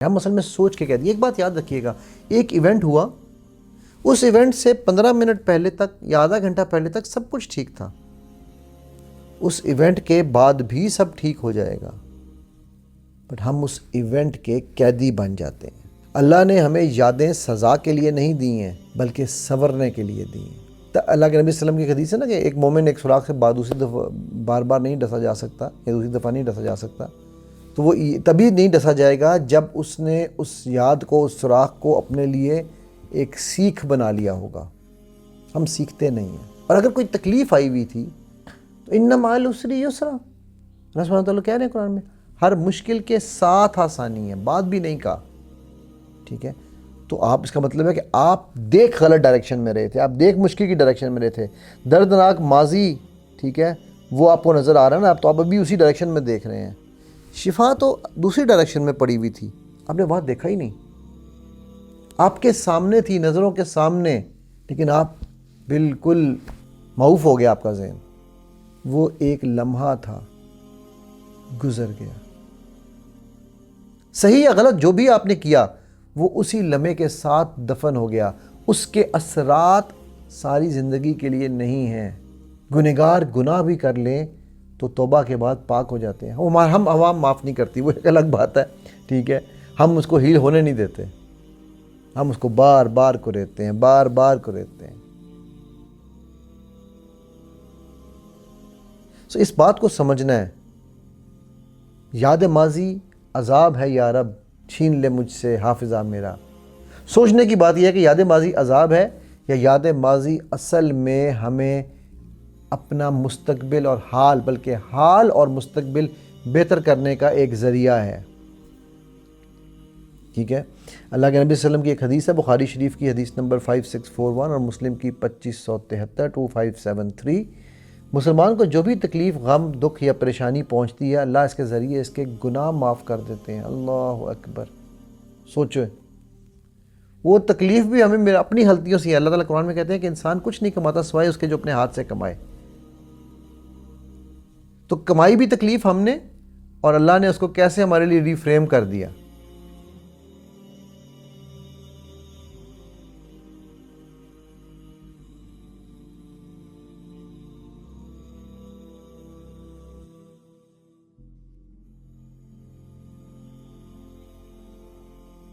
ہم اصل میں سوچ کے کہہ دیں. ایک بات یاد رکھیے گا، ایک ایونٹ ہوا، اس ایونٹ سے 15 منٹ پہلے تک یا آدھا گھنٹہ پہلے تک سب کچھ ٹھیک تھا. اس ایونٹ کے بعد بھی سب ٹھیک ہو جائے گا، بٹ ہم اس ایونٹ کے قیدی بن جاتے ہیں. اللہ نے ہمیں یادیں سزا کے لیے نہیں دی ہیں بلکہ سنورنے کے لیے دی ہیں. اللہ کے نبی صلی اللہ علیہ وسلم کی حدیث ہے نا کہ ایک مومن ایک سوراخ سے دوسری دفعہ بار بار نہیں ڈسا جا سکتا یا دوسری دفعہ نہیں ڈسا جا سکتا، تو وہ تبھی نہیں ڈسا جائے گا جب اس نے اس یاد کو، اس سوراخ کو اپنے لیے ایک سیکھ بنا لیا ہوگا. ہم سیکھتے نہیں ہیں. اور اگر کوئی تکلیف آئی ہوئی تھی تو ان مع العسر یسرا، اللہ سبحانہ وتعالیٰ کہہ رہے ہیں قرآن میں ہر مشکل کے ساتھ آسانی ہے، بات بھی نہیں کہا. ٹھیک ہے، تو آپ اس کا مطلب ہے کہ آپ دیکھ غلط ڈائریکشن میں رہے تھے، آپ دیکھ مشکل کی ڈائریکشن میں رہے تھے، دردناک ماضی، ٹھیک ہے، وہ آپ کو نظر آ رہا ہے نا، آپ ابھی اسی ڈائریکشن میں دیکھ رہے ہیں. شفا تو دوسری ڈائریکشن میں پڑی ہوئی تھی، آپ نے وہاں دیکھا ہی نہیں. آپ کے سامنے تھی، نظروں کے سامنے، لیکن آپ بالکل معوف ہو گیا، آپ کا ذہن. وہ ایک لمحہ تھا، گزر گیا. صحیح یا غلط جو بھی آپ نے کیا وہ اسی لمحے کے ساتھ دفن ہو گیا. اس کے اثرات ساری زندگی کے لیے نہیں ہیں. گنہگار گناہ بھی کر لیں تو توبہ کے بعد پاک ہو جاتے ہیں. ہم عوام معاف نہیں کرتی، وہ ایک الگ بات ہے. ٹھیک ہے، ہم اس کو ہیل ہونے نہیں دیتے، ہم اس کو بار بار کوریتے ہیں، بار بار کوریتے ہیں. سو اس بات کو سمجھنا ہے، یاد ماضی عذاب ہے یا رب، چھین لے مجھ سے حافظہ میرا. سوچنے کی بات یہ ہے کہ یاد ماضی عذاب ہے یا یاد ماضی اصل میں ہمیں اپنا مستقبل اور حال، بلکہ حال اور مستقبل بہتر کرنے کا ایک ذریعہ ہے. ٹھیک ہے، اللہ کے نبی صلی اللہ علیہ وسلم کی ایک حدیث ہے، بخاری شریف کی حدیث نمبر 5641 اور مسلم کی 2573 2573. مسلمان کو جو بھی تکلیف، غم، دکھ یا پریشانی پہنچتی ہے، اللہ اس کے ذریعے اس کے گناہ معاف کر دیتے ہیں. اللہ اکبر. سوچو، وہ تکلیف بھی ہمیں اپنی غلطیوں سے ہے. اللہ تعالیٰ قرآن میں کہتے ہیں کہ انسان کچھ نہیں کماتا سوائے اس کے جو اپنے ہاتھ سے کمائے. تو کمائی بھی تکلیف ہم نے، اور اللہ نے اس کو کیسے ہمارے لیے ری فریم کر دیا.